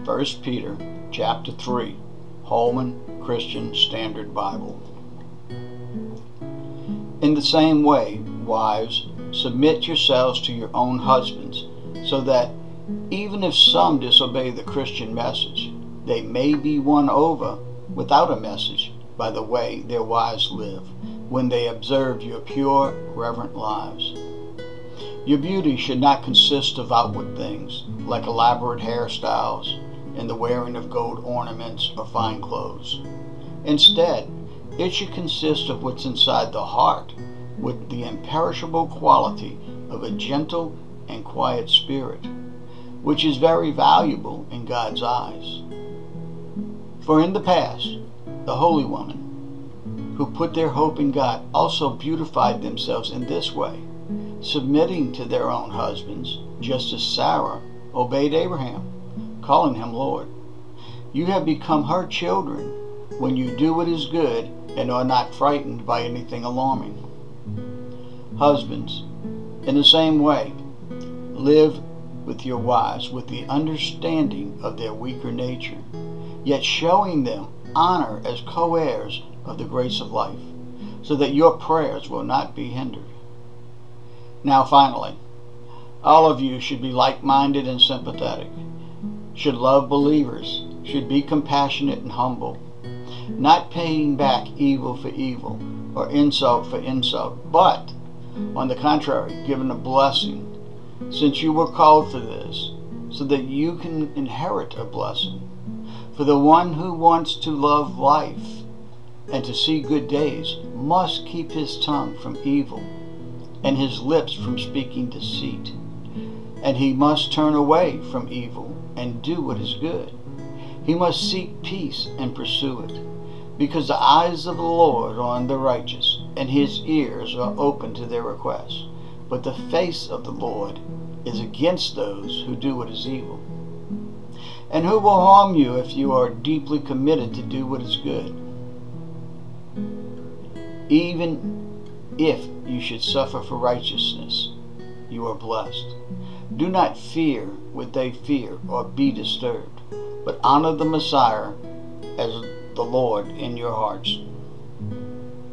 1 Peter chapter 3, Holman Christian Standard Bible. In the same way, wives, submit yourselves to your own husbands, so that even if some disobey the Christian message, they may be won over without a message by the way their wives live, when they observe your pure, reverent lives. Your beauty should not consist of outward things, like elaborate hairstyles and the wearing of gold ornaments or fine clothes. Instead, it should consist of what's inside the heart, with the imperishable quality of a gentle and quiet spirit, which is very valuable in God's eyes. For in the past, the holy women who put their hope in God also beautified themselves in this way, submitting to their own husbands, just as Sarah obeyed Abraham, calling him Lord. You have become her children when you do what is good and are not frightened by anything alarming. Husbands, in the same way, live with your wives with the understanding of their weaker nature, yet showing them honor as co-heirs of the grace of life, so that your prayers will not be hindered. Now finally, all of you should be like-minded and sympathetic, should love believers, should be compassionate and humble, not paying back evil for evil or insult for insult, but, on the contrary, giving a blessing, since you were called for this, so that you can inherit a blessing. For the one who wants to love life and to see good days must keep his tongue from evil and his lips from speaking deceit. And he must turn away from evil and do what is good. He must seek peace and pursue it, because the eyes of the Lord are on the righteous, and his ears are open to their requests. But the face of the Lord is against those who do what is evil. And who will harm you if you are deeply committed to do what is good? Even if you should suffer for righteousness, you are blessed. Do not fear what they fear or be disturbed, but honor the Messiah as the Lord in your hearts.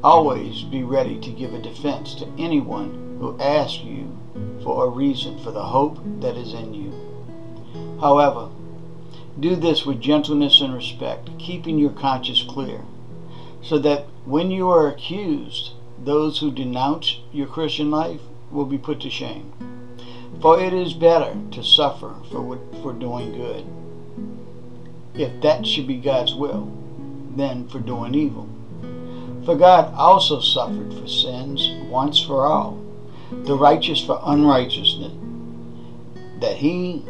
Always be ready to give a defense to anyone who asks you for a reason for the hope that is in you. However, do this with gentleness and respect, keeping your conscience clear, so that when you are accused, those who denounce your Christian life will be put to shame. For it is better to suffer for doing good, if that should be God's will, than for doing evil. For God also suffered for sins once for all, the righteous for unrighteousness, that he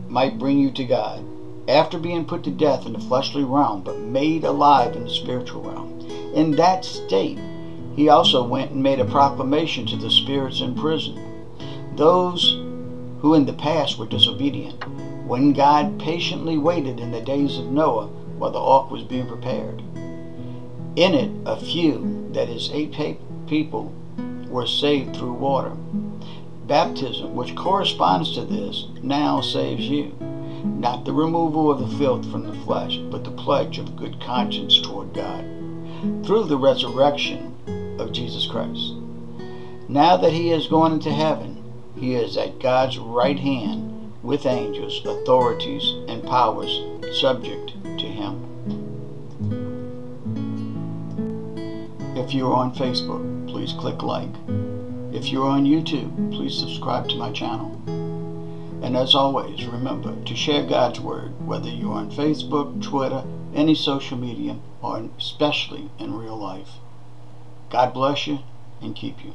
might bring you to God, after being put to death in the fleshly realm, but made alive in the spiritual realm. In that state, he also went and made a proclamation to the spirits in prison, those who in the past were disobedient, when God patiently waited in the days of Noah while the ark was being prepared. In it, a few, that is 8 people, were saved through water. Baptism, which corresponds to this, now saves you, not the removal of the filth from the flesh, but the pledge of good conscience toward God, through the resurrection of Jesus Christ. Now that he has gone into heaven, he is at God's right hand with angels, authorities, and powers subject to him. If you are on Facebook, please click like. If you are on YouTube, please subscribe to my channel. And as always, remember to share God's Word, whether you're on Facebook, Twitter, any social media, or especially in real life. God bless you and keep you.